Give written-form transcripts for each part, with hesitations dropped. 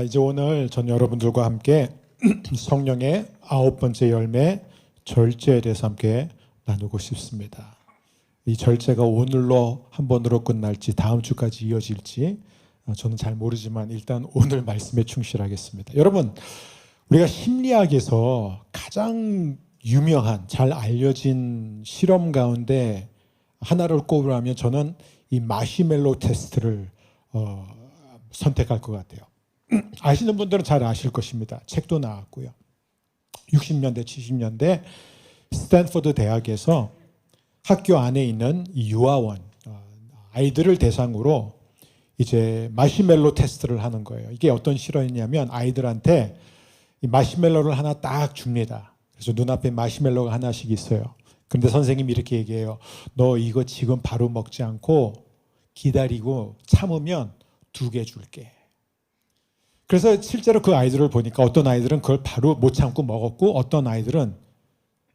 이제 오늘 전 여러분들과 함께 성령의 9번째 열매 절제에 대해서 함께 나누고 싶습니다. 이 절제가 오늘로 한 번으로 끝날지 다음 주까지 이어질지 저는 잘 모르지만 일단 오늘 말씀에 충실하겠습니다. 여러분, 우리가 심리학에서 가장 유명한 잘 알려진 실험 가운데 하나를 꼽으라면 저는 이 마시멜로 테스트를 선택할 것 같아요. 아시는 분들은 잘 아실 것입니다. 책도 나왔고요. 60년대, 70년대 스탠포드 대학에서 학교 안에 있는 유아원 아이들을 대상으로 이제 마시멜로 테스트를 하는 거예요. 이게 어떤 실험이냐면 아이들한테 이 마시멜로를 하나 딱 줍니다. 그래서 눈앞에 마시멜로가 하나씩 있어요. 그런데 선생님이 이렇게 얘기해요. 너 이거 지금 바로 먹지 않고 기다리고 참으면 2개 줄게. 그래서 실제로 그 아이들을 보니까 어떤 아이들은 그걸 바로 못 참고 먹었고 어떤 아이들은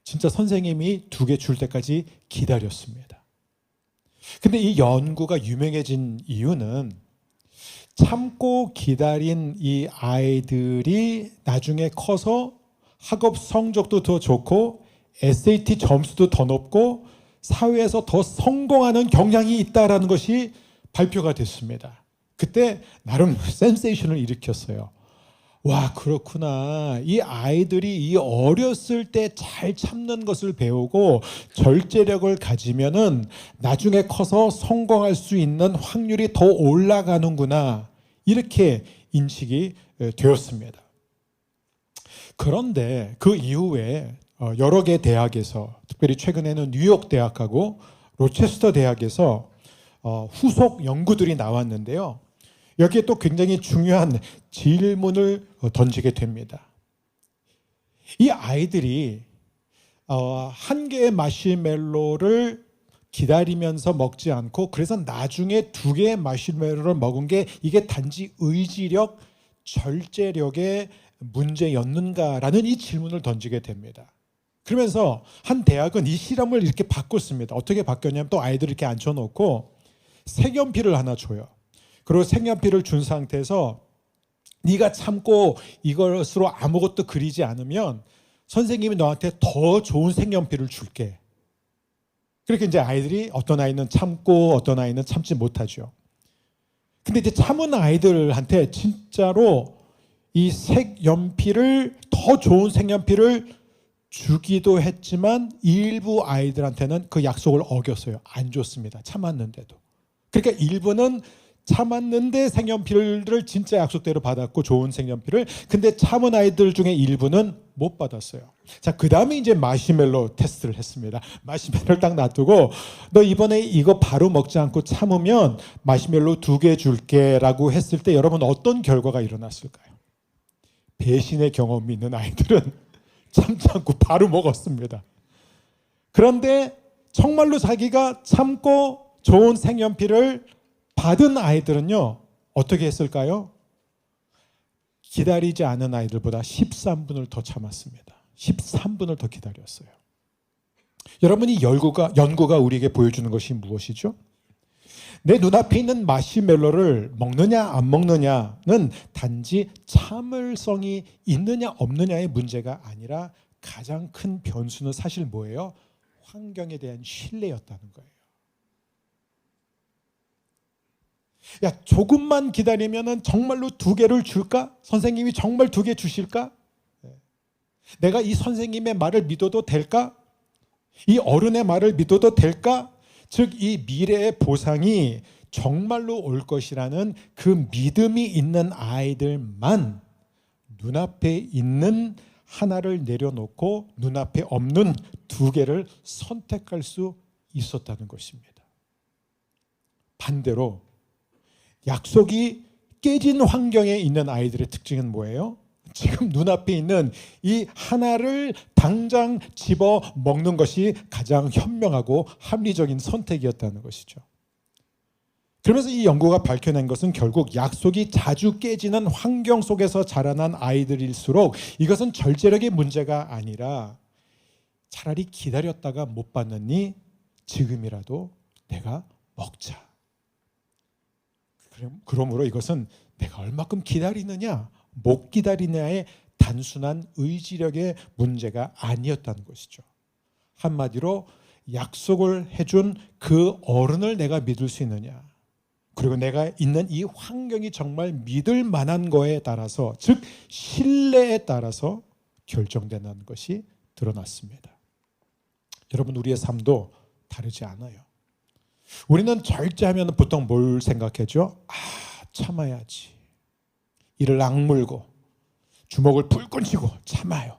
진짜 선생님이 2개 줄 때까지 기다렸습니다. 근데 이 연구가 유명해진 이유는 참고 기다린 이 아이들이 나중에 커서 학업 성적도 더 좋고 SAT 점수도 더 높고 사회에서 더 성공하는 경향이 있다는 것이 발표가 됐습니다. 그때 나름 센세이션을 일으켰어요. 와, 그렇구나. 이 아이들이 이 어렸을 때 잘 참는 것을 배우고 절제력을 가지면은 나중에 커서 성공할 수 있는 확률이 더 올라가는구나. 이렇게 인식이 되었습니다. 그런데 그 이후에 여러 개 대학에서 특별히 최근에는 뉴욕 대학하고 로체스터 대학에서 후속 연구들이 나왔는데요. 여기에 또 굉장히 중요한 질문을 던지게 됩니다. 이 아이들이 한 개의 마시멜로를 기다리면서 먹지 않고 그래서 나중에 2개의 마시멜로를 먹은 게 이게 단지 의지력, 절제력의 문제였는가라는 이 질문을 던지게 됩니다. 그러면서 한 대학은 이 실험을 이렇게 바꿨습니다. 어떻게 바뀌었냐면 또 아이들을 이렇게 앉혀놓고 색연필을 하나 줘요. 그리고 색연필을 준 상태에서 네가 참고 이것으로 아무것도 그리지 않으면 선생님이 너한테 더 좋은 색연필을 줄게. 그렇게 이제 아이들이 어떤 아이는 참고 어떤 아이는 참지 못하죠. 근데 이제 참은 아이들한테 진짜로 이 색연필을 더 좋은 색연필을 주기도 했지만 일부 아이들한테는 그 약속을 어겼어요. 안 줬습니다. 참았는데도. 그러니까 일부는 참았는데 색연필을 진짜 약속대로 받았고 좋은 색연필을 근데 참은 아이들 중에 일부는 못 받았어요. 자, 그 다음에 이제 마시멜로 테스트를 했습니다. 마시멜로를 딱 놔두고 너 이번에 이거 바로 먹지 않고 참으면 마시멜로 2개 줄게 라고 했을 때 여러분 어떤 결과가 일어났을까요? 배신의 경험이 있는 아이들은 참지 않고 바로 먹었습니다. 그런데 정말로 자기가 참고 좋은 색연필을 받은 아이들은요, 어떻게 했을까요? 기다리지 않은 아이들보다 13분을 더 참았습니다. 13분을 더 기다렸어요. 여러분, 이 연구가 우리에게 보여주는 것이 무엇이죠? 내 눈앞에 있는 마시멜로를 먹느냐 안 먹느냐는 단지 참을성이 있느냐 없느냐의 문제가 아니라 가장 큰 변수는 사실 뭐예요? 환경에 대한 신뢰였다는 거예요. 야, 조금만 기다리면 정말로 2개를 줄까? 선생님이 정말 2개 주실까? 내가 이 선생님의 말을 믿어도 될까? 이 어른의 말을 믿어도 될까? 즉, 이 미래의 보상이 정말로 올 것이라는 그 믿음이 있는 아이들만 눈앞에 있는 하나를 내려놓고 눈앞에 없는 2개를 선택할 수 있었다는 것입니다. 반대로 약속이 깨진 환경에 있는 아이들의 특징은 뭐예요? 지금 눈앞에 있는 이 하나를 당장 집어 먹는 것이 가장 현명하고 합리적인 선택이었다는 것이죠. 그러면서 이 연구가 밝혀낸 것은 결국 약속이 자주 깨지는 환경 속에서 자라난 아이들일수록 이것은 절제력의 문제가 아니라 차라리 기다렸다가 못 받느니 지금이라도 내가 먹자. 그러므로 이것은 내가 얼마큼 기다리느냐 못 기다리냐의 단순한 의지력의 문제가 아니었다는 것이죠. 한마디로 약속을 해준 그 어른을 내가 믿을 수 있느냐, 그리고 내가 있는 이 환경이 정말 믿을 만한 거에 따라서, 즉 신뢰에 따라서 결정된다는 것이 드러났습니다. 여러분, 우리의 삶도 다르지 않아요. 우리는 절제하면 보통 뭘 생각하죠? 참아야지. 이를 악물고 주먹을 불끈 쥐고 참아요.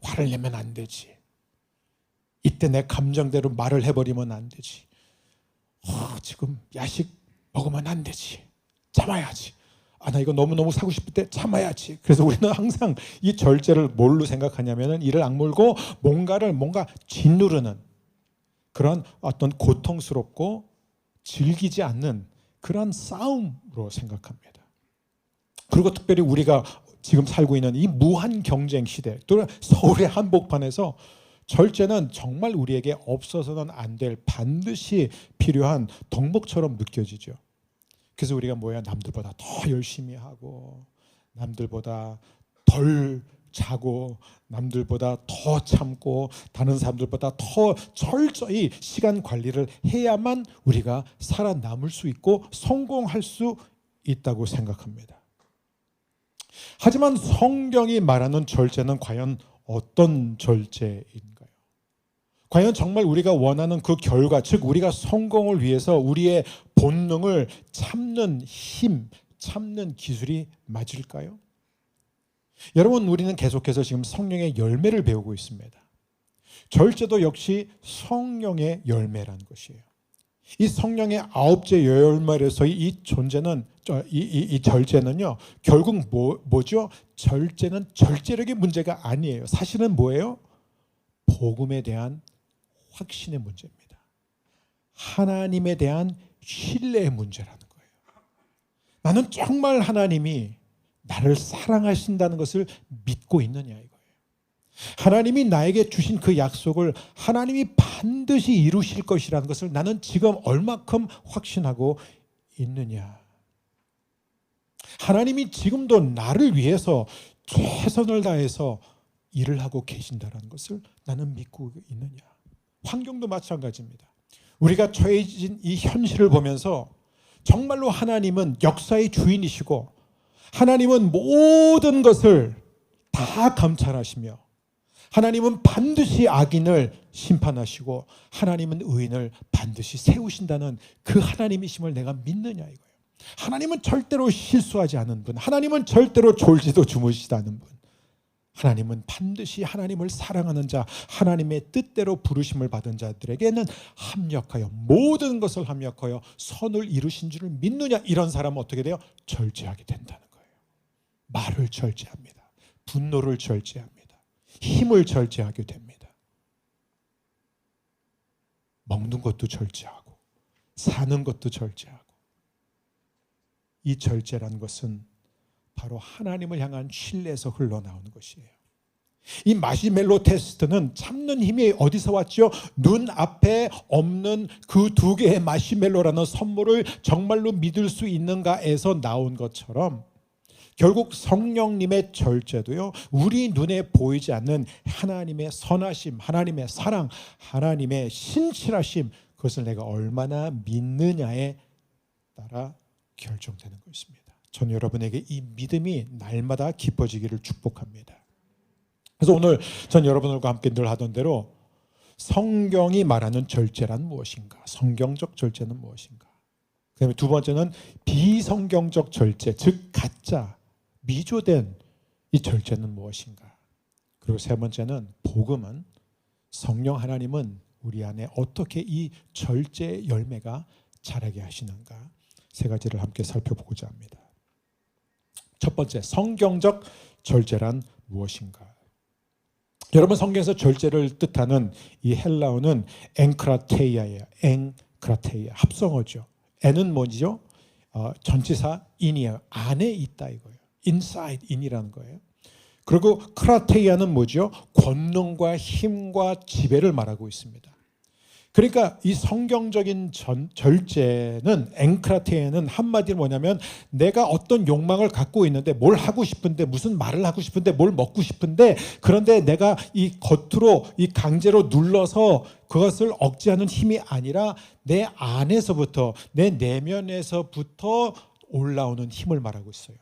화를 내면 안 되지. 이때 내 감정대로 말을 해버리면 안 되지. 지금 야식 먹으면 안 되지. 참아야지. 나 이거 너무너무 사고 싶을 때 참아야지. 그래서 우리는 항상 이 절제를 뭘로 생각하냐면은 이를 악물고 뭔가 짓누르는 그런 어떤 고통스럽고 즐기지 않는 그런 싸움으로 생각합니다. 그리고 특별히 우리가 지금 살고 있는 이 무한 경쟁 시대, 또 서울의 한복판에서 절제는 정말 우리에게 없어서는 안 될, 반드시 필요한 덕목처럼 느껴지죠. 그래서 우리가 남들보다 더 열심히 하고, 남들보다 덜 자고, 남들보다 더 참고, 다른 사람들보다 더 철저히 시간 관리를 해야만 우리가 살아남을 수 있고 성공할 수 있다고 생각합니다. 하지만 성경이 말하는 절제는 과연 어떤 절제인가요? 과연 정말 우리가 원하는 그 결과, 즉 우리가 성공을 위해서 우리의 본능을 참는 힘, 참는 기술이 맞을까요? 여러분, 우리는 계속해서 지금 성령의 열매를 배우고 있습니다. 절제도 역시 성령의 열매라는 것이에요. 이 성령의 9째 열매로서의 이 존재는, 이 절제는요, 결국 뭐죠? 절제는 절제력의 문제가 아니에요. 사실은 뭐예요? 복음에 대한 확신의 문제입니다. 하나님에 대한 신뢰의 문제라는 거예요. 나는 정말 하나님이 나를 사랑하신다는 것을 믿고 있느냐, 이거예요. 하나님이 나에게 주신 그 약속을 하나님이 반드시 이루실 것이라는 것을 나는 지금 얼마큼 확신하고 있느냐. 하나님이 지금도 나를 위해서 최선을 다해서 일을 하고 계신다는 것을 나는 믿고 있느냐. 환경도 마찬가지입니다. 우리가 처해진 이 현실을 보면서 정말로 하나님은 역사의 주인이시고, 하나님은 모든 것을 다 감찰하시며, 하나님은 반드시 악인을 심판하시고, 하나님은 의인을 반드시 세우신다는 그 하나님이심을 내가 믿느냐, 이거예요. 하나님은 절대로 실수하지 않은 분, 하나님은 절대로 졸지도 주무시지 않은 분, 하나님은 반드시 하나님을 사랑하는 자, 하나님의 뜻대로 부르심을 받은 자들에게는 합력하여, 모든 것을 합력하여 선을 이루신 줄을 믿느냐. 이런 사람은 어떻게 돼요? 절제하게 된다는 거예요. 말을 절제합니다. 분노를 절제합니다. 힘을 절제하게 됩니다. 먹는 것도 절제하고 사는 것도 절제하고. 이 절제라는 것은 바로 하나님을 향한 신뢰에서 흘러나오는 것이에요. 이 마시멜로 테스트는 참는 힘이 어디서 왔죠? 눈앞에 없는 그 2개의 마시멜로라는 선물을 정말로 믿을 수 있는가에서 나온 것처럼, 결국 성령님의 절제도요, 우리 눈에 보이지 않는 하나님의 선하심, 하나님의 사랑, 하나님의 신실하심, 그것을 내가 얼마나 믿느냐에 따라 결정되는 것입니다. 저는 여러분에게 이 믿음이 날마다 깊어지기를 축복합니다. 그래서 오늘 전 여러분들과 함께 늘 하던 대로 성경이 말하는 절제란 무엇인가? 성경적 절제는 무엇인가? 그다음에 두 번째는 비성경적 절제, 즉 가짜, 미조된 이 절제는 무엇인가? 그리고 세 번째는 복음은, 성령 하나님은 우리 안에 어떻게 이 절제 열매가 자라게 하시는가? 세 가지를 함께 살펴보고자 합니다. 첫 번째, 성경적 절제란 무엇인가? 여러분, 성경에서 절제를 뜻하는 이 헬라어는 엔크라테이아예요. 엔크라테이아, 합성어죠. 엔은 뭐죠? 전치사 in이에요. 안에 있다 이거예요. inside, in이라는 거예요. 그리고 크라테이아는 뭐죠? 권능과 힘과 지배를 말하고 있습니다. 그러니까 이 성경적인 절제는, 앵크라테는 한마디로 뭐냐면 내가 어떤 욕망을 갖고 있는데, 뭘 하고 싶은데, 무슨 말을 하고 싶은데, 뭘 먹고 싶은데, 그런데 내가 이 겉으로 이 강제로 눌러서 그것을 억제하는 힘이 아니라 내 안에서부터, 내 내면에서부터 올라오는 힘을 말하고 있어요.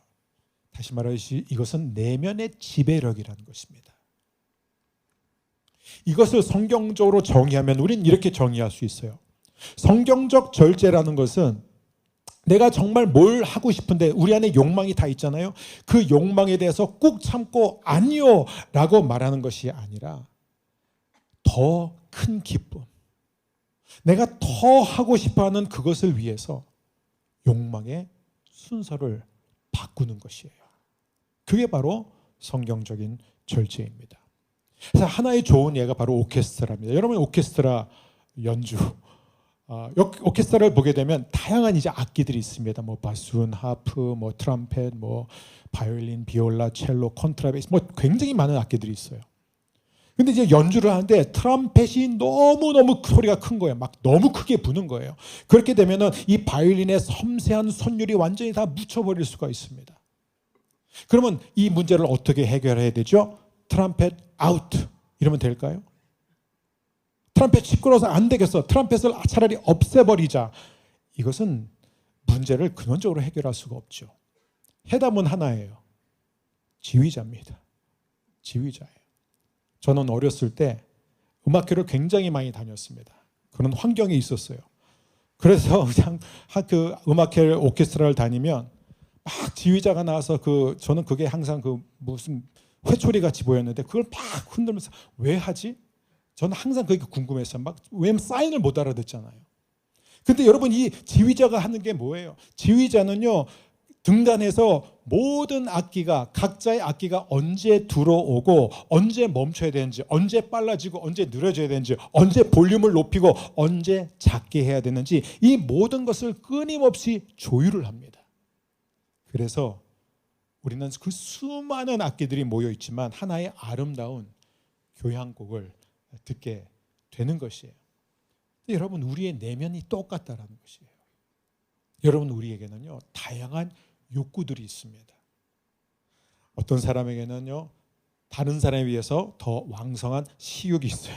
다시 말하듯이 이것은 내면의 지배력이라는 것입니다. 이것을 성경적으로 정의하면 우리는 이렇게 정의할 수 있어요. 성경적 절제라는 것은 내가 정말 뭘 하고 싶은데 우리 안에 욕망이 다 있잖아요. 그 욕망에 대해서 꾹 참고 아니요 라고 말하는 것이 아니라 더 큰 기쁨, 내가 더 하고 싶어하는 그것을 위해서 욕망의 순서를 바꾸는 것이에요. 그게 바로 성경적인 절제입니다. 그래서 하나의 좋은 예가 바로 오케스트라입니다. 여러분 오케스트라 연주, 오케스트라를 보게 되면 다양한 이제 악기들이 있습니다. 뭐 바순, 하프, 뭐 트럼펫, 뭐 바이올린, 비올라, 첼로, 콘트라베이스, 뭐 굉장히 많은 악기들이 있어요. 근데 이제 연주를 하는데 트럼펫이 너무너무 소리가 큰 거예요. 막 너무 크게 부는 거예요. 그렇게 되면은 이 바이올린의 섬세한 선율이 완전히 다 묻혀버릴 수가 있습니다. 그러면 이 문제를 어떻게 해결해야 되죠? 트럼펫 아웃 이러면 될까요? 트럼펫 시끄러워서 안 되겠어. 트럼펫을 차라리 없애버리자. 이것은 문제를 근원적으로 해결할 수가 없죠. 해답은 하나예요. 지휘자입니다. 지휘자예요. 저는 어렸을 때 음악회를 굉장히 많이 다녔습니다. 그런 환경이 있었어요. 그래서 그냥 그 음악회 오케스트라를 다니면 막 지휘자가 나와서 저는 그게 항상 무슨 회초리 같이 보였는데 그걸 막 흔들면서 왜 하지? 저는 항상 그게 궁금했어요. 왜냐면 사인을 못 알아듣잖아요. 근데 여러분 이 지휘자가 하는 게 뭐예요? 지휘자는요, 등단해서 모든 악기가, 각자의 악기가 언제 들어오고 언제 멈춰야 되는지, 언제 빨라지고 언제 느려져야 되는지, 언제 볼륨을 높이고 언제 작게 해야 되는지 이 모든 것을 끊임없이 조율을 합니다. 그래서 우리는 그 수많은 악기들이 모여 있지만 하나의 아름다운 교향곡을 듣게 되는 것이에요. 여러분 우리의 내면이 똑같다라는 것이에요. 여러분 우리에게는요 다양한 욕구들이 있습니다. 어떤 사람에게는요 다른 사람에 비해서 더 왕성한 식욕이 있어요.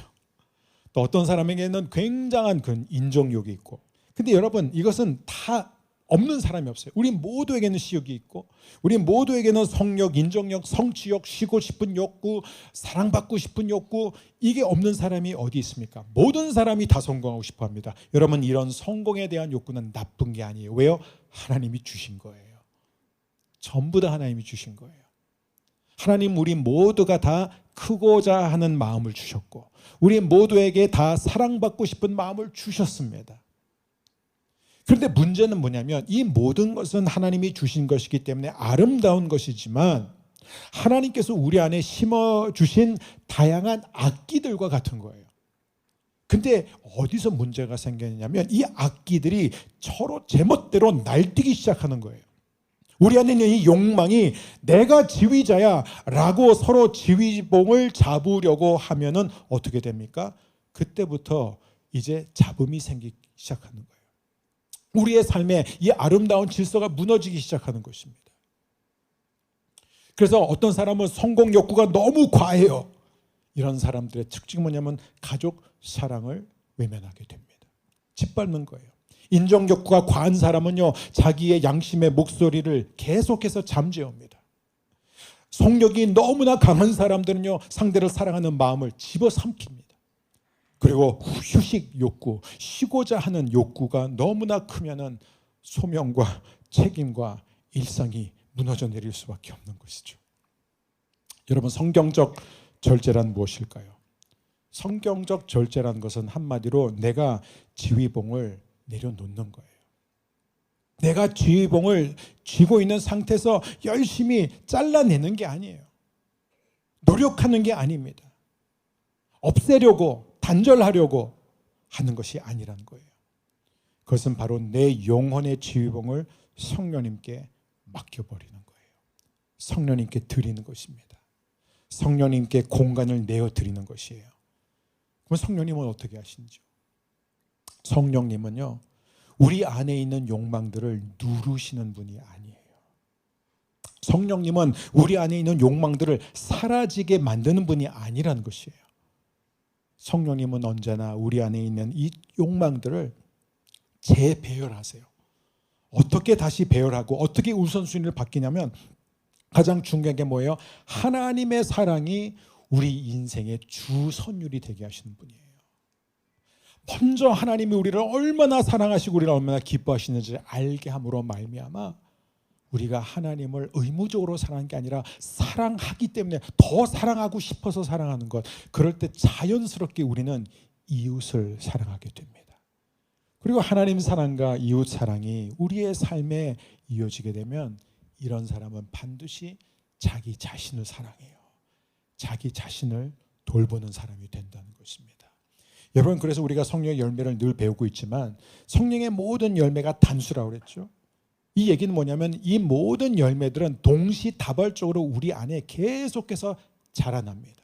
또 어떤 사람에게는 굉장한 그 인정욕이 있고. 근데 여러분 이것은 다 없는 사람이 없어요. 우리 모두에게는 식욕이 있고 우리 모두에게는 성욕, 인정욕, 성취욕, 쉬고 싶은 욕구, 사랑받고 싶은 욕구, 이게 없는 사람이 어디 있습니까? 모든 사람이 다 성공하고 싶어 합니다. 여러분 이런 성공에 대한 욕구는 나쁜 게 아니에요. 왜요? 하나님이 주신 거예요. 전부 다 하나님이 주신 거예요. 하나님 우리 모두가 다 크고자 하는 마음을 주셨고 우리 모두에게 다 사랑받고 싶은 마음을 주셨습니다. 그런데 문제는 뭐냐면 이 모든 것은 하나님이 주신 것이기 때문에 아름다운 것이지만 하나님께서 우리 안에 심어주신 다양한 악기들과 같은 거예요. 근데 어디서 문제가 생겼냐면 이 악기들이 서로 제멋대로 날뛰기 시작하는 거예요. 우리 안에 있는 이 욕망이 내가 지휘자야 라고 서로 지휘봉을 잡으려고 하면은 어떻게 됩니까? 그때부터 이제 잡음이 생기기 시작하는 거예요. 우리의 삶에 이 아름다운 질서가 무너지기 시작하는 것입니다. 그래서 어떤 사람은 성공 욕구가 너무 과해요. 이런 사람들의 특징이 뭐냐면 가족 사랑을 외면하게 됩니다. 짓밟는 거예요. 인정 욕구가 과한 사람은요 자기의 양심의 목소리를 계속해서 잠재웁니다. 성욕이 너무나 강한 사람들은요 상대를 사랑하는 마음을 집어삼킵니다. 그리고 휴식 욕구, 쉬고자 하는 욕구가 너무나 크면은 소명과 책임과 일상이 무너져 내릴 수밖에 없는 것이죠. 여러분 성경적 절제란 무엇일까요? 성경적 절제라는 것은 한마디로 내가 지휘봉을 내려놓는 거예요. 내가 지휘봉을 쥐고 있는 상태에서 열심히 잘라내는 게 아니에요. 노력하는 게 아닙니다. 없애려고 단절하려고 하는 것이 아니라는 거예요. 그것은 바로 내 영혼의 지휘봉을 성령님께 맡겨버리는 거예요. 성령님께 드리는 것입니다. 성령님께 공간을 내어드리는 것이에요. 그럼 성령님은 어떻게 하시는지요? 성령님은요, 우리 안에 있는 욕망들을 누르시는 분이 아니에요. 성령님은 우리 안에 있는 욕망들을 사라지게 만드는 분이 아니라는 것이에요. 성령님은 언제나 우리 안에 있는 이 욕망들을 재배열하세요. 어떻게 다시 배열하고 어떻게 우선순위를 바뀌냐면 가장 중요한 게 뭐예요? 하나님의 사랑이 우리 인생의 주선율이 되게 하시는 분이에요. 먼저 하나님이 우리를 얼마나 사랑하시고 우리를 얼마나 기뻐하시는지 알게 함으로 말미암아 우리가 하나님을 의무적으로 사랑하는 게 아니라 사랑하기 때문에 더 사랑하고 싶어서 사랑하는 것, 그럴 때 자연스럽게 우리는 이웃을 사랑하게 됩니다. 그리고 하나님 사랑과 이웃 사랑이 우리의 삶에 이어지게 되면 이런 사람은 반드시 자기 자신을 사랑해요. 자기 자신을 돌보는 사람이 된다는 것입니다. 여러분, 그래서 우리가 성령의 열매를 늘 배우고 있지만 성령의 모든 열매가 단수라고 그랬죠. 이 얘기는 뭐냐면 이 모든 열매들은 동시다발적으로 우리 안에 계속해서 자라납니다.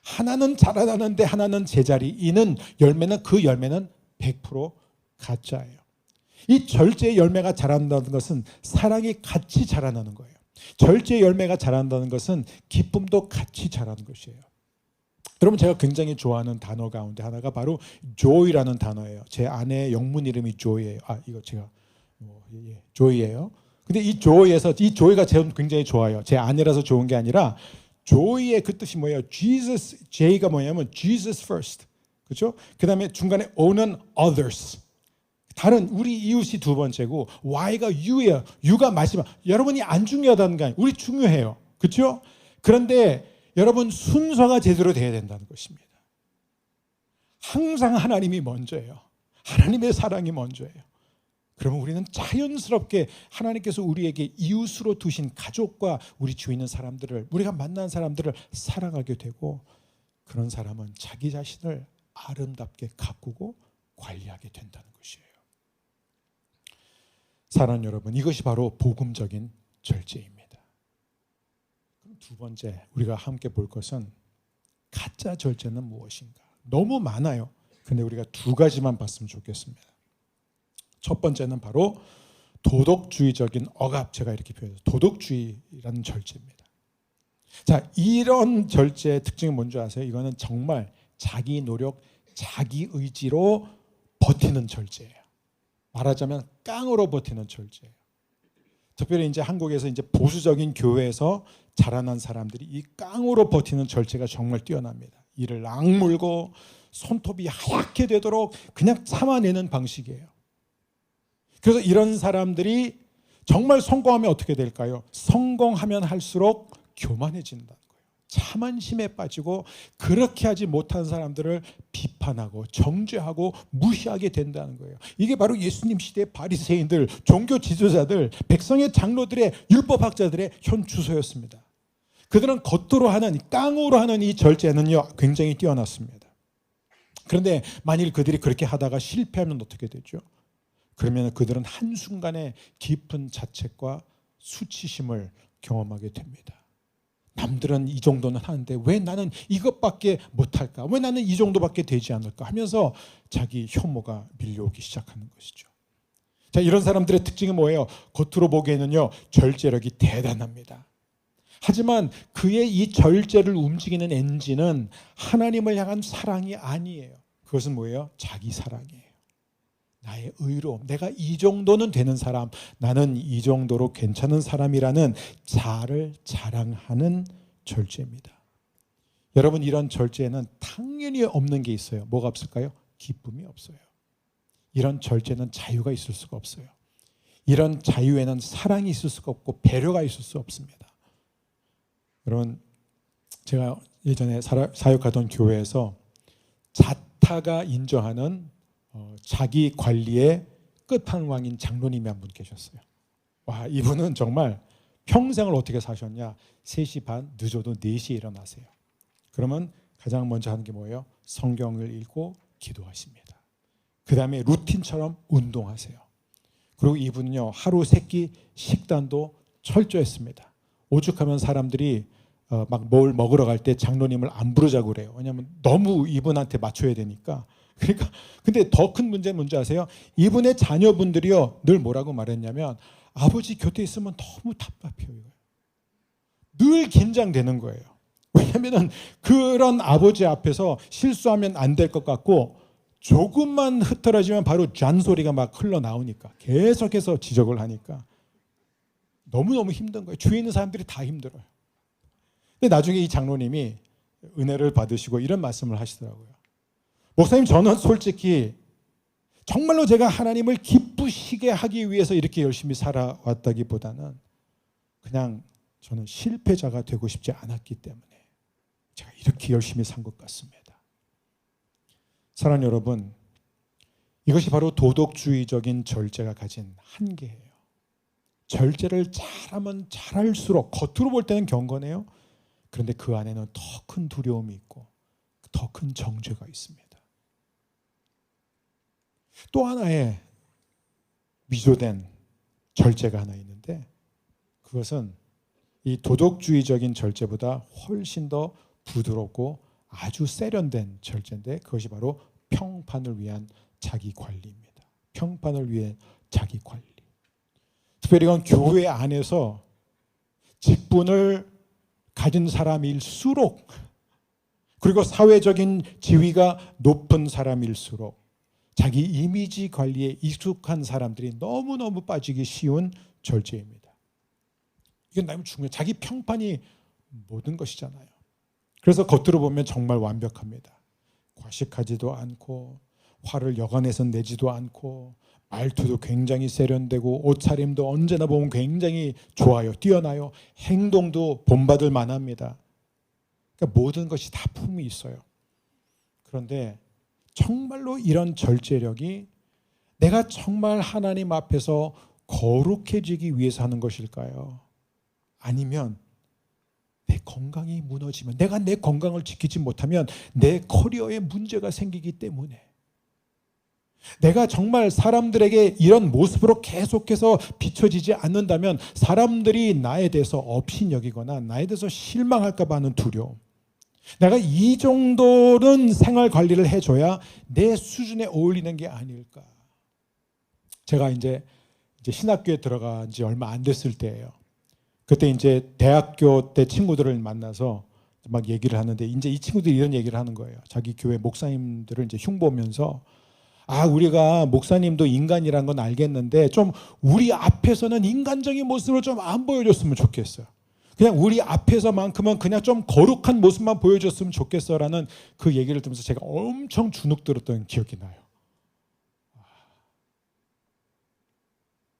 하나는 자라나는데 하나는 제자리. 이는 열매는 그 열매는 100% 가짜예요. 이 절제의 열매가 자란다는 것은 사랑이 같이 자라나는 거예요. 절제의 열매가 자란다는 것은 기쁨도 같이 자라는 것이에요. 여러분, 제가 굉장히 좋아하는 단어 가운데 하나가 바로 joy라는 단어예요. 제 아내의 영문 이름이 joy예요. 이거 제가 joy예요. 근데 이 joy에서 이 joy가 제가 굉장히 좋아요. 제 아내라서 좋은 게 아니라 joy의 그 뜻이 뭐예요? Jesus, J가 뭐냐면 Jesus first. 그렇죠? 그다음에 중간에 O는 others. 다른 우리 이웃이 두 번째고 Y가 U예요. U가 마지막. 여러분이 안 중요하다는 게 아니에요. 우리 중요해요. 그렇죠? 그런데 여러분, 순서가 제대로 돼야 된다는 것입니다. 항상 하나님이 먼저예요. 하나님의 사랑이 먼저예요. 그러면 우리는 자연스럽게 하나님께서 우리에게 이웃으로 두신 가족과 우리 주위에 있는 사람들을, 우리가 만난 사람들을 사랑하게 되고, 그런 사람은 자기 자신을 아름답게 가꾸고 관리하게 된다는 것이에요. 사랑하는 여러분, 이것이 바로 복음적인 절제입니다. 두 번째 우리가 함께 볼 것은 가짜 절제는 무엇인가? 너무 많아요. 근데 우리가 두 가지만 봤으면 좋겠습니다. 첫 번째는 바로 도덕주의적인 억압, 제가 이렇게 표현해서 도덕주의라는 절제입니다. 자, 이런 절제의 특징이 뭔지 아세요? 이거는 정말 자기 노력, 자기 의지로 버티는 절제예요. 말하자면 깡으로 버티는 절제예요. 특별히 이제 한국에서 이제 보수적인 교회에서 자라난 사람들이 이 깡으로 버티는 절제가 정말 뛰어납니다. 이를 악물고 손톱이 하얗게 되도록 그냥 참아내는 방식이에요. 그래서 이런 사람들이 정말 성공하면 어떻게 될까요? 성공하면 할수록 교만해진다는 거예요. 자만심에 빠지고 그렇게 하지 못한 사람들을 비판하고 정죄하고 무시하게 된다는 거예요. 이게 바로 예수님 시대의 바리새인들, 종교 지도자들, 백성의 장로들의 율법학자들의 현 주소였습니다. 그들은 겉으로 하는, 깡으로 하는 이 절제는요 굉장히 뛰어났습니다. 그런데 만일 그들이 그렇게 하다가 실패하면 어떻게 되죠? 그러면 그들은 한순간에 깊은 자책과 수치심을 경험하게 됩니다. 남들은 이 정도는 하는데 왜 나는 이것밖에 못할까? 왜 나는 이 정도밖에 되지 않을까? 하면서 자기 혐오가 밀려오기 시작하는 것이죠. 자, 이런 사람들의 특징은 뭐예요? 겉으로 보기에는요 절제력이 대단합니다. 하지만 그의 이 절제를 움직이는 엔진은 하나님을 향한 사랑이 아니에요. 그것은 뭐예요? 자기 사랑이에요. 나의 의로움, 내가 이 정도는 되는 사람, 나는 이 정도로 괜찮은 사람이라는 자아를 자랑하는 절제입니다. 여러분, 이런 절제에는 당연히 없는 게 있어요. 뭐가 없을까요? 기쁨이 없어요. 이런 절제는 자유가 있을 수가 없어요. 이런 자유에는 사랑이 있을 수가 없고 배려가 있을 수 없습니다. 여러분, 제가 예전에 사역하던 교회에서 자타가 인정하는 자기 관리의 끝판왕인 장로님이 한 분 계셨어요. 와, 이분은 정말 평생을 어떻게 사셨냐? 3시 반, 늦어도 4시에 일어나세요. 그러면 가장 먼저 하는 게 뭐예요? 성경을 읽고 기도하십니다. 그 다음에 루틴처럼 운동하세요. 그리고 이분은요 하루 3끼 식단도 철저했습니다. 오죽하면 사람들이 막 뭘 먹으러 갈 때 장로님을 안 부르자고 그래요. 왜냐하면 너무 이분한테 맞춰야 되니까. 그러니까 근데 더 큰 문제는 뭔지 아세요? 이분의 자녀분들이요 늘 뭐라고 말했냐면 아버지 곁에 있으면 너무 답답해요. 늘 긴장되는 거예요. 왜냐하면 그런 아버지 앞에서 실수하면 안 될 것 같고 조금만 흐트러지면 바로 잔소리가 막 흘러나오니까 계속해서 지적을 하니까 너무너무 힘든 거예요. 주위에 있는 사람들이 다 힘들어요. 근데 나중에 이 장로님이 은혜를 받으시고 이런 말씀을 하시더라고요. 목사님, 저는 솔직히 정말로 제가 하나님을 기쁘시게 하기 위해서 이렇게 열심히 살아왔다기보다는 그냥 저는 실패자가 되고 싶지 않았기 때문에 제가 이렇게 열심히 산 것 같습니다. 사랑하는 여러분, 이것이 바로 도덕주의적인 절제가 가진 한계예요. 절제를 잘하면 잘할수록 겉으로 볼 때는 경건해요. 그런데 그 안에는 더 큰 두려움이 있고 더 큰 정죄가 있습니다. 또 하나의 미조된 절제가 하나 있는데 그것은 이 도덕주의적인 절제보다 훨씬 더 부드럽고 아주 세련된 절제인데 그것이 바로 평판을 위한 자기 관리입니다. 평판을 위해 자기 관리. 특별히 이건 교회 안에서 직분을 가진 사람일수록 그리고 사회적인 지위가 높은 사람일수록 자기 이미지 관리에 익숙한 사람들이 너무너무 빠지기 쉬운 절제입니다. 이건 너무 중요해요. 자기 평판이 모든 것이잖아요. 그래서 겉으로 보면 정말 완벽합니다. 과식하지도 않고 화를 여간해서 내지도 않고 말투도 굉장히 세련되고 옷차림도 언제나 보면 굉장히 좋아요. 뛰어나요. 행동도 본받을 만합니다. 그러니까 모든 것이 다 품이 있어요. 그런데 정말로 이런 절제력이 내가 정말 하나님 앞에서 거룩해지기 위해서 하는 것일까요? 아니면 내 건강이 무너지면 내가 내 건강을 지키지 못하면 내 커리어에 문제가 생기기 때문에 내가 정말 사람들에게 이런 모습으로 계속해서 비춰지지 않는다면 사람들이 나에 대해서 업신여기거나 나에 대해서 실망할까 봐 하는 두려움. 내가 이 정도는 생활 관리를 해줘야 내 수준에 어울리는 게 아닐까. 제가 이제 신학교에 들어간 지 얼마 안 됐을 때예요. 그때 이제 대학교 때 친구들을 만나서 막 얘기를 하는데 이제 이 친구들이 이런 얘기를 하는 거예요. 자기 교회 목사님들을 이제 흉보면서 우리가 목사님도 인간이란 건 알겠는데 좀 우리 앞에서는 인간적인 모습을 좀 안 보여줬으면 좋겠어요. 그냥 우리 앞에서만큼은 그냥 좀 거룩한 모습만 보여줬으면 좋겠어라는 그 얘기를 들으면서 제가 엄청 주눅 들었던 기억이 나요.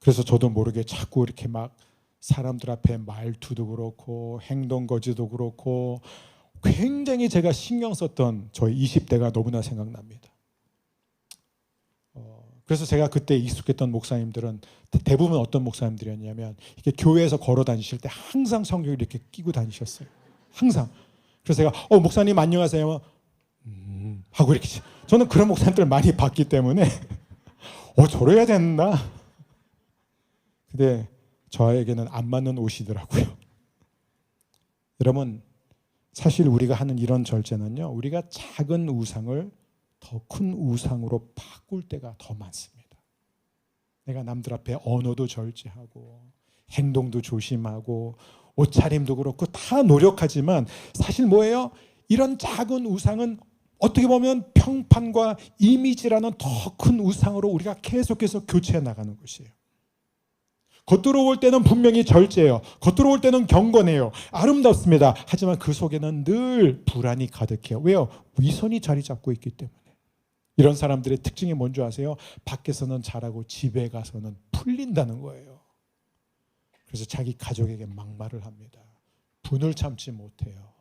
그래서 저도 모르게 자꾸 이렇게 막 사람들 앞에 말투도 그렇고 행동 거지도 그렇고 굉장히 제가 신경 썼던 저희 20대가 너무나 생각납니다. 그래서 제가 그때 익숙했던 목사님들은 대부분 어떤 목사님들이었냐면 이렇게 교회에서 걸어 다니실 때 항상 성경을 이렇게 끼고 다니셨어요. 항상. 그래서 제가 목사님 안녕하세요 하고 이렇게 저는 그런 목사님들을 많이 봤기 때문에 저래야 된다. 근데 저에게는 안 맞는 옷이더라고요. 여러분, 사실 우리가 하는 이런 절제는요, 우리가 작은 우상을 더 큰 우상으로 바꿀 때가 더 많습니다. 내가 남들 앞에 언어도 절제하고 행동도 조심하고 옷차림도 그렇고 다 노력하지만 사실 뭐예요? 이런 작은 우상은 어떻게 보면 평판과 이미지라는 더 큰 우상으로 우리가 계속해서 교체해 나가는 것이에요. 겉으로 볼 때는 분명히 절제해요. 겉으로 볼 때는 경건해요. 아름답습니다. 하지만 그 속에는 늘 불안이 가득해요. 왜요? 위선이 자리 잡고 있기 때문에. 이런 사람들의 특징이 뭔지 아세요? 밖에서는 잘하고 집에 가서는 풀린다는 거예요. 그래서 자기 가족에게 막말을 합니다. 분을 참지 못해요.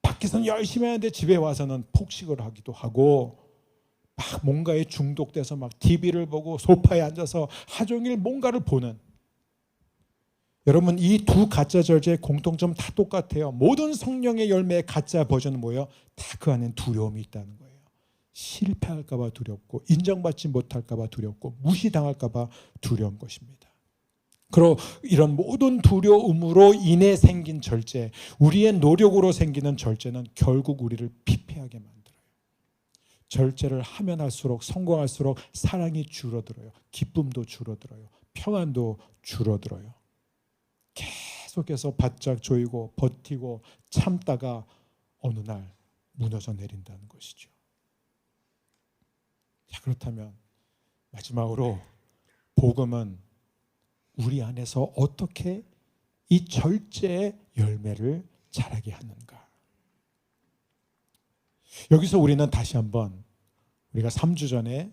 밖에서는 열심히 하는데 집에 와서는 폭식을 하기도 하고 막 뭔가에 중독돼서 막 TV를 보고 소파에 앉아서 하종일 뭔가를 보는. 여러분, 이 두 가짜 절제의 공통점 다 똑같아요. 모든 성령의 열매의 가짜 버전은 뭐예요? 다 그 안엔 두려움이 있다는 거예요. 실패할까 봐 두렵고 인정받지 못할까 봐 두렵고 무시당할까 봐 두려운 것입니다. 그리고 이런 모든 두려움으로 인해 생긴 절제, 우리의 노력으로 생기는 절제는 결국 우리를 피폐하게 만들어요. 절제를 하면 할수록, 성공할수록 사랑이 줄어들어요. 기쁨도 줄어들어요. 평안도 줄어들어요. 계속해서 바짝 조이고 버티고 참다가 어느 날 무너져 내린다는 것이죠. 자, 그렇다면 마지막으로 복음은 우리 안에서 어떻게 이 절제의 열매를 자라게 하는가? 여기서 우리는 다시 한번 우리가 3주 전에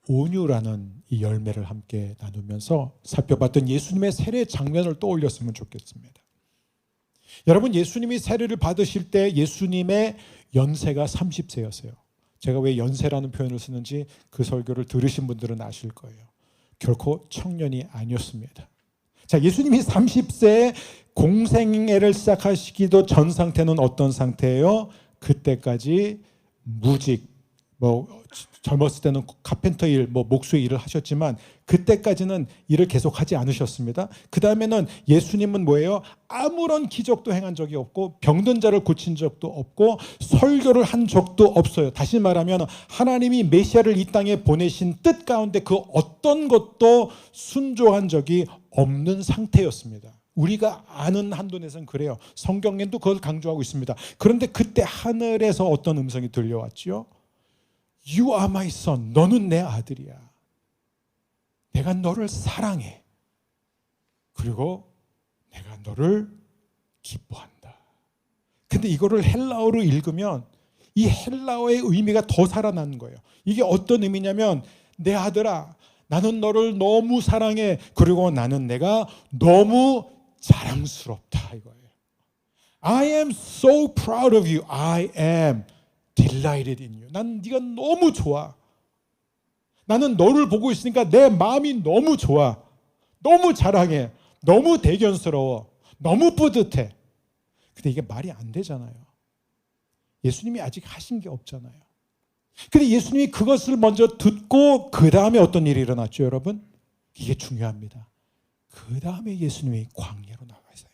온유라는 이 열매를 함께 나누면서 살펴봤던 예수님의 세례 장면을 떠올렸으면 좋겠습니다. 여러분, 예수님이 세례를 받으실 때 예수님의 연세가 30세였어요. 제가 왜 연세라는 표현을 쓰는지 그 설교를 들으신 분들은 아실 거예요. 결코 청년이 아니었습니다. 자, 예수님이 30세에 공생애를 시작하시기도 전 상태는 어떤 상태예요? 그때까지 무직, 젊었을 때는 카펜터 일, 목수의 일을 하셨지만 그때까지는 일을 계속 하지 않으셨습니다. 그 다음에는 예수님은 뭐예요? 아무런 기적도 행한 적이 없고 병든 자를 고친 적도 없고 설교를 한 적도 없어요. 다시 말하면 하나님이 메시아를 이 땅에 보내신 뜻 가운데 그 어떤 것도 순종한 적이 없는 상태였습니다. 우리가 아는 한도 내에서는 그래요. 성경에도 그걸 강조하고 있습니다. 그런데 그때 하늘에서 어떤 음성이 들려왔죠? You are my son. 너는 내 아들이야. 내가 너를 사랑해. 그리고 내가 너를 기뻐한다. 근데 이거를 헬라어로 읽으면 이 헬라어의 의미가 더 살아나는 거예요. 이게 어떤 의미냐면 내 아들아, 나는 너를 너무 사랑해. 그리고 나는 내가 너무 자랑스럽다 이거예요. I am so proud of you. I am delighted in you. 난 네가 너무 좋아. 나는 너를 보고 있으니까 내 마음이 너무 좋아. 너무 자랑해. 너무 대견스러워. 너무 뿌듯해. 근데 이게 말이 안 되잖아요. 예수님이 아직 하신 게 없잖아요. 근데 예수님이 그것을 먼저 듣고 그 다음에 어떤 일이 일어났죠, 여러분? 이게 중요합니다. 그 다음에 예수님이 광야로 나가세요.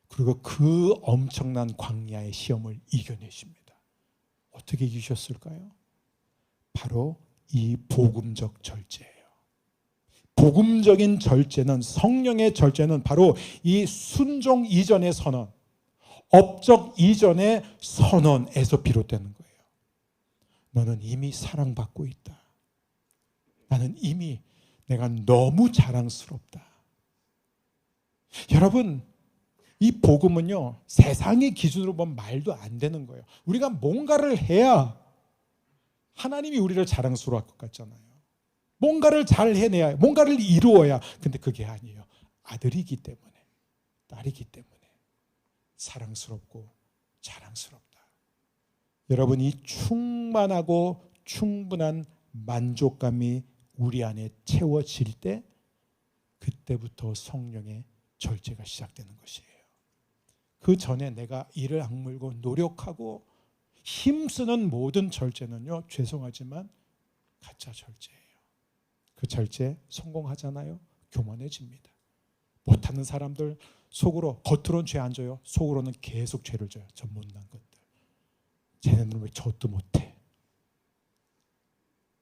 그리고 그 엄청난 광야의 시험을 이겨내십니다. 어떻게 이기셨을까요? 바로 이 복음적 절제예요. 복음적인 절제는, 성령의 절제는 바로 이 순종 이전의 선언, 업적 이전의 선언에서 비롯되는 거예요. 너는 이미 사랑받고 있다. 나는 이미 내가 너무 자랑스럽다. 여러분, 이 복음은요, 세상의 기준으로 보면 말도 안 되는 거예요. 우리가 뭔가를 해야 하나님이 우리를 자랑스러워할 것 같잖아요. 뭔가를 잘 해내야, 뭔가를 이루어야. 근데 그게 아니에요. 아들이기 때문에, 딸이기 때문에 사랑스럽고 자랑스럽다. 여러분, 이 충만하고 충분한 만족감이 우리 안에 채워질 때 그때부터 성령의 절제가 시작되는 것이에요. 그 전에 내가 이를 악물고 노력하고 힘쓰는 모든 절제는요, 죄송하지만 가짜 절제예요. 그 절제 성공하잖아요, 교만해집니다. 못하는 사람들 속으로, 겉으로는 죄 안 져요. 속으로는 계속 죄를 져요. 저 못난 것들. 쟤네는 왜 저것도 못해?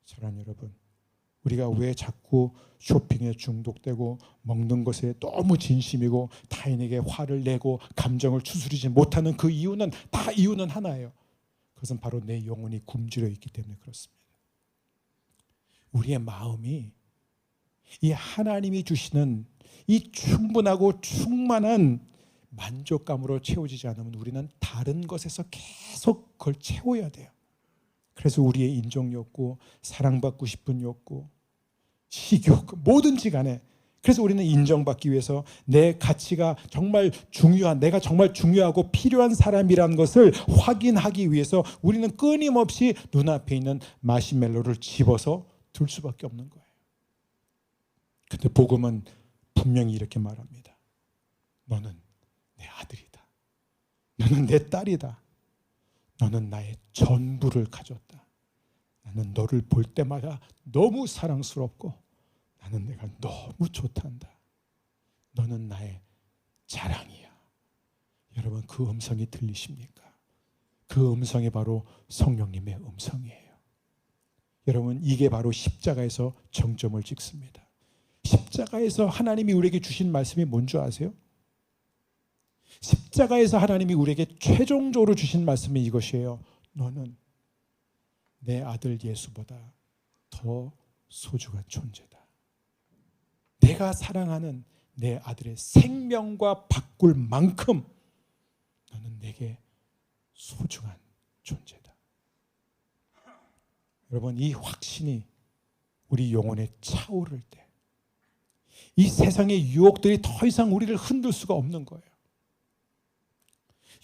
사랑하는 여러분, 우리가 왜 자꾸 쇼핑에 중독되고 먹는 것에 너무 진심이고 타인에게 화를 내고 감정을 추스리지 못하는 그 이유는 다 이유는 하나예요. 그것은 바로 내 영혼이 굶주려 있기 때문에 그렇습니다. 우리의 마음이 이 하나님이 주시는 이 충분하고 충만한 만족감으로 채워지지 않으면 우리는 다른 것에서 계속 그걸 채워야 돼요. 그래서 우리의 인정 욕구, 사랑받고 싶은 욕구, 식욕, 뭐든지 간에, 그래서 우리는 인정받기 위해서 내 가치가 정말 중요한, 내가 정말 중요하고 필요한 사람이라는 것을 확인하기 위해서 우리는 끊임없이 눈앞에 있는 마시멜로를 집어서 둘 수밖에 없는 거예요. 근데 복음은 분명히 이렇게 말합니다. 너는 내 아들이다. 너는 내 딸이다. 너는 나의 전부를 가졌다. 나는 너를 볼 때마다 너무 사랑스럽고 나는 내가 너무 좋단다. 너는 나의 자랑이야. 여러분, 그 음성이 들리십니까? 그 음성이 바로 성령님의 음성이에요. 여러분, 이게 바로 십자가에서 정점을 찍습니다. 십자가에서 하나님이 우리에게 주신 말씀이 뭔지 아세요? 십자가에서 하나님이 우리에게 최종적으로 주신 말씀이 이것이에요. 너는 내 아들 예수보다 더 소중한 존재다. 내가 사랑하는 내 아들의 생명과 바꿀 만큼 너는 내게 소중한 존재다. 여러분, 이 확신이 우리 영혼에 차오를 때 이 세상의 유혹들이 더 이상 우리를 흔들 수가 없는 거예요.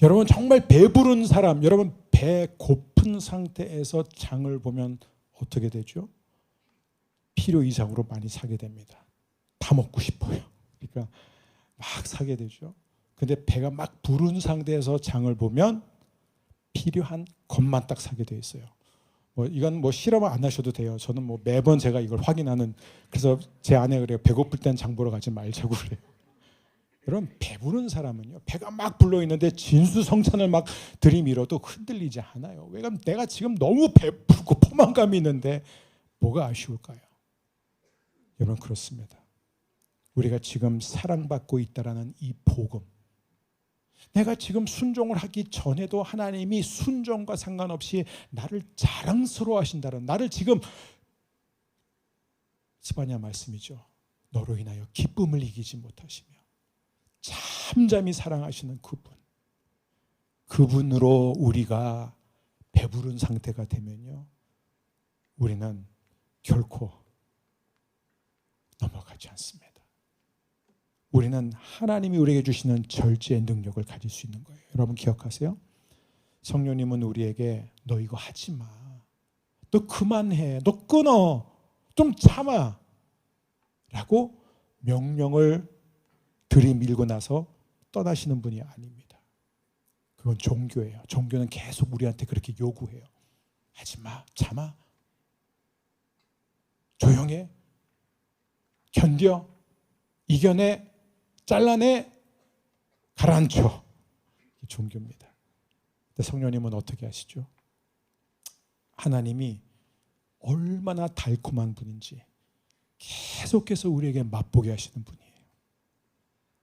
여러분, 정말 배부른 사람, 여러분 배 고픈 상태에서 장을 보면 어떻게 되죠? 필요 이상으로 많이 사게 됩니다. 다 먹고 싶어요. 그러니까 막 사게 되죠. 근데 배가 막 부른 상태에서 장을 보면 필요한 것만 딱 사게 돼 있어요. 이건 실험을 안 하셔도 돼요. 저는 매번 제가 이걸 확인하는, 그래서 제 아내가 그래요. 배고플 땐 장 보러 가지 말자고 그래요. 여러분, 배부른 사람은요, 배가 막 불러 있는데 진수성찬을 막 들이밀어도 흔들리지 않아요. 왜냐하면 내가 지금 너무 배부르고 포만감이 있는데 뭐가 아쉬울까요? 여러분, 그렇습니다. 우리가 지금 사랑받고 있다라는 이 복음, 내가 지금 순종을 하기 전에도 하나님이 순종과 상관없이 나를 자랑스러워 하신다는, 나를 지금 스바냐 말씀이죠. 너로 인하여 기쁨을 이기지 못하시며 잠잠히 사랑하시는 그분으로 우리가 배부른 상태가 되면요, 우리는 결코 넘어가지 않습니다. 우리는 하나님이 우리에게 주시는 절제의 능력을 가질 수 있는 거예요. 여러분 기억하세요? 성령님은 우리에게 너 이거 하지 마, 너 그만해, 너 끊어, 좀 참아 라고 명령을 들이밀고 나서 떠나시는 분이 아닙니다. 그건 종교예요. 종교는 계속 우리한테 그렇게 요구해요. 하지 마, 참아, 조용해, 견뎌, 이겨내, 잘라내, 가라앉혀. 이게 종교입니다. 근데 성령님은 어떻게 하시죠? 하나님이 얼마나 달콤한 분인지 계속해서 우리에게 맛보게 하시는 분이에요.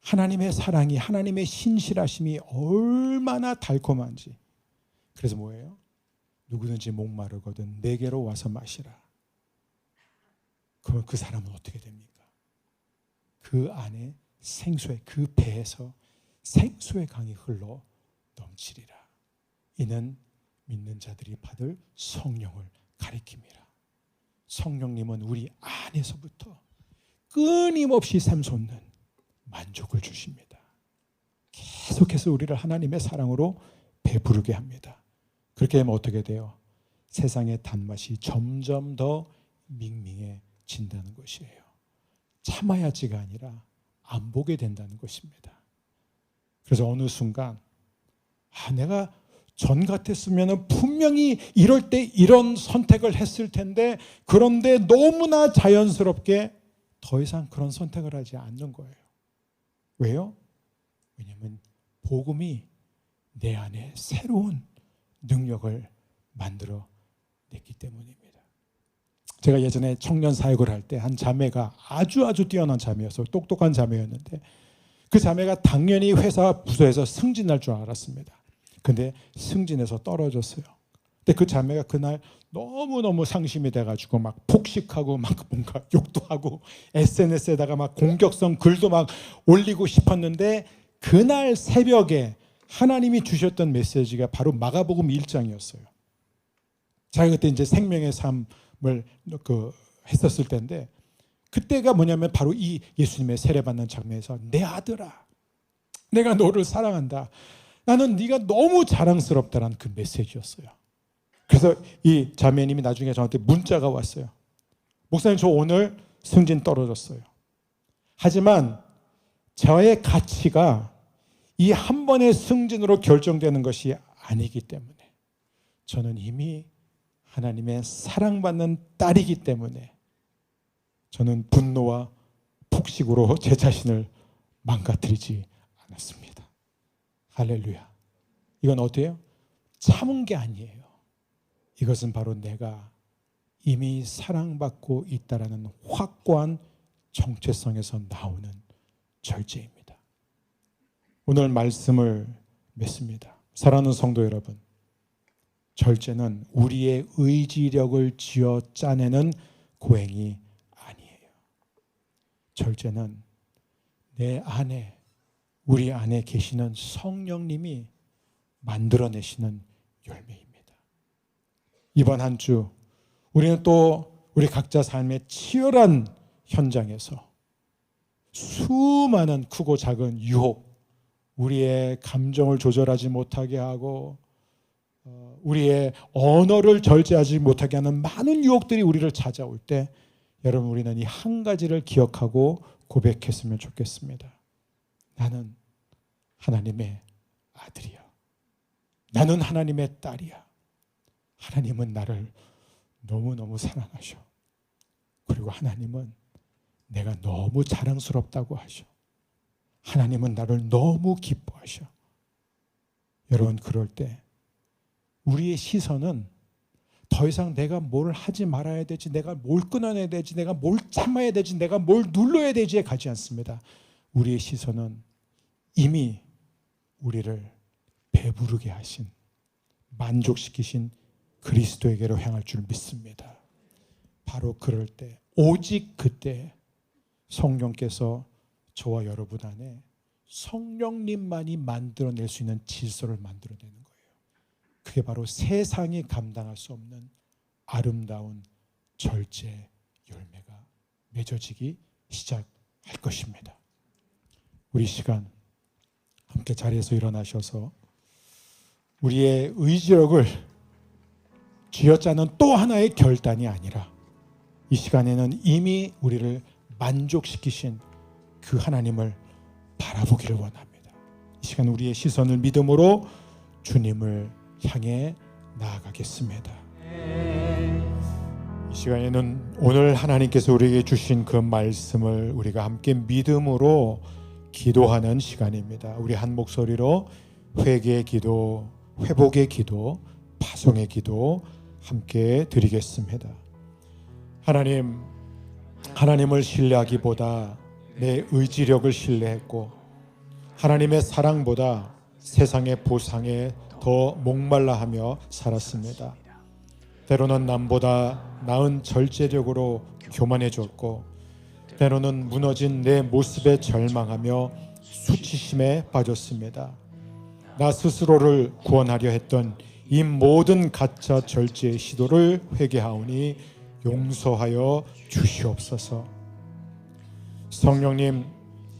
하나님의 사랑이, 하나님의 신실하심이 얼마나 달콤한지. 그래서 뭐예요? 누구든지 목마르거든 내게로 와서 마시라. 그러면 그 사람은 어떻게 됩니까? 그 안에 생수의, 그 배에서 생수의 강이 흘러 넘치리라. 이는 믿는 자들이 받을 성령을 가리킵니다. 성령님은 우리 안에서부터 끊임없이 샘솟는 만족을 주십니다. 계속해서 우리를 하나님의 사랑으로 배부르게 합니다. 그렇게 하면 어떻게 돼요? 세상의 단맛이 점점 더 밍밍해진다는 것이에요. 참아야지가 아니라 안 보게 된다는 것입니다. 그래서 어느 순간 내가 전 같았으면 분명히 이럴 때 이런 선택을 했을 텐데, 그런데 너무나 자연스럽게 더 이상 그런 선택을 하지 않는 거예요. 왜요? 왜냐하면 복음이 내 안에 새로운 능력을 만들어 냈기 때문입니다. 제가 예전에 청년 사역을 할 때 한 자매가 아주 뛰어난 자매였어요. 똑똑한 자매였는데 그 자매가 당연히 회사 부서에서 승진할 줄 알았습니다. 근데 승진해서 떨어졌어요. 근데 그 자매가 그날 너무너무 상심이 돼가지고 막 폭식하고 막 뭔가 욕도 하고 SNS에다가 막 공격성 글도 막 올리고 싶었는데, 그날 새벽에 하나님이 주셨던 메시지가 바로 마가복음 1장이었어요. 제가 그때 이제 생명의 삶을 했었을 때인데, 그때가 뭐냐면 바로 이 예수님의 세례받는 장면에서 내 아들아, 내가 너를 사랑한다, 나는 네가 너무 자랑스럽다라는 그 메시지였어요. 그래서 이 자매님이 나중에 저한테 문자가 왔어요. 목사님, 저 오늘 승진 떨어졌어요. 하지만 저의 가치가 이 한 번의 승진으로 결정되는 것이 아니기 때문에, 저는 이미 하나님의 사랑받는 딸이기 때문에 저는 분노와 폭식으로 제 자신을 망가뜨리지 않았습니다. 할렐루야. 이건 어때요? 참은 게 아니에요. 이것은 바로 내가 이미 사랑받고 있다라는 확고한 정체성에서 나오는 절제입니다. 오늘 말씀을 맺습니다. 사랑하는 성도 여러분, 절제는 우리의 의지력을 쥐어 짜내는 고행이 아니에요. 절제는 내 안에, 우리 안에 계시는 성령님이 만들어내시는 열매입니다. 이번 한 주 우리는 또 우리 각자 삶의 치열한 현장에서 수많은 크고 작은 유혹, 우리의 감정을 조절하지 못하게 하고 우리의 언어를 절제하지 못하게 하는 많은 유혹들이 우리를 찾아올 때 여러분, 우리는 이 한 가지를 기억하고 고백했으면 좋겠습니다. 나는 하나님의 아들이야. 나는 하나님의 딸이야. 하나님은 나를 너무너무 사랑하셔. 그리고 하나님은 내가 너무 자랑스럽다고 하셔. 하나님은 나를 너무 기뻐하셔. 여러분, 그럴 때 우리의 시선은 더 이상 내가 뭘 하지 말아야 되지, 내가 뭘 끊어내야 되지, 내가 뭘 참아야 되지, 내가 뭘 눌러야 되지에 가지 않습니다. 우리의 시선은 이미 우리를 배부르게 하신, 만족시키신 그리스도에게로 향할 줄 믿습니다. 바로 그럴 때, 오직 그때 성령께서 저와 여러분 안에 성령님만이 만들어낼 수 있는 질서를 만들어내는 거예요. 그게 바로 세상이 감당할 수 없는 아름다운 절제 열매가 맺어지기 시작할 것입니다. 우리 시간 함께 자리에서 일어나셔서 우리의 의지력을 쥐어짜는 또 하나의 결단이 아니라 이 시간에는 이미 우리를 만족시키신 그 하나님을 바라보기를 원합니다. 이 시간 우리의 시선을 믿음으로 주님을 향해 나아가겠습니다. 이 시간에는 오늘 하나님께서 우리에게 주신 그 말씀을 우리가 함께 믿음으로 기도하는 시간입니다. 우리 한 목소리로 회개의 기도, 회복의 기도, 파송의 기도 함께 드리겠습니다. 하나님, 하나님을 신뢰하기보다 내 의지력을 신뢰했고 하나님의 사랑보다 세상의 보상에 더 목말라하며 살았습니다. 때로는 남보다 나은 절제력으로 교만해졌고 때로는 무너진 내 모습에 절망하며 수치심에 빠졌습니다. 나 스스로를 구원하려 했던 이 모든 가짜 절제의 시도를 회개하오니 용서하여 주시옵소서. 성령님,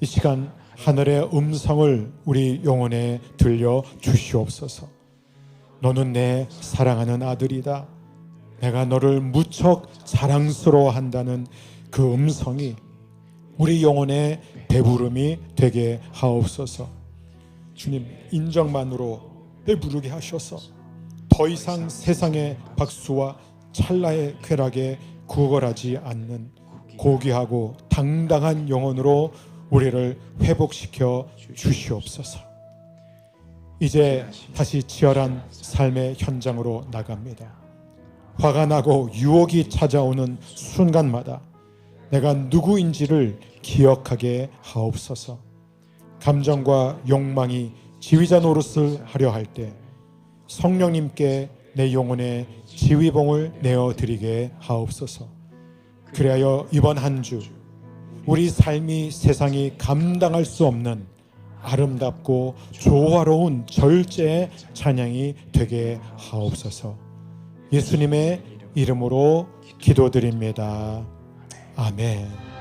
이 시간 하늘의 음성을 우리 영혼에 들려 주시옵소서. 너는 내 사랑하는 아들이다. 내가 너를 무척 자랑스러워한다는 그 음성이 우리 영혼의 배부름이 되게 하옵소서. 주님, 인정만으로 배부르게 하셔서 더 이상 세상의 박수와 찰나의 쾌락에 구걸하지 않는 고귀하고 당당한 영혼으로 우리를 회복시켜 주시옵소서. 이제 다시 치열한 삶의 현장으로 나갑니다. 화가 나고 유혹이 찾아오는 순간마다 내가 누구인지를 기억하게 하옵소서. 감정과 욕망이 지휘자 노릇을 하려 할 때 성령님께 내 영혼의 지휘봉을 내어드리게 하옵소서. 그리하여 이번 한 주 우리 삶이 세상이 감당할 수 없는 아름답고 조화로운 절제의 찬양이 되게 하옵소서. 예수님의 이름으로 기도드립니다. 아멘.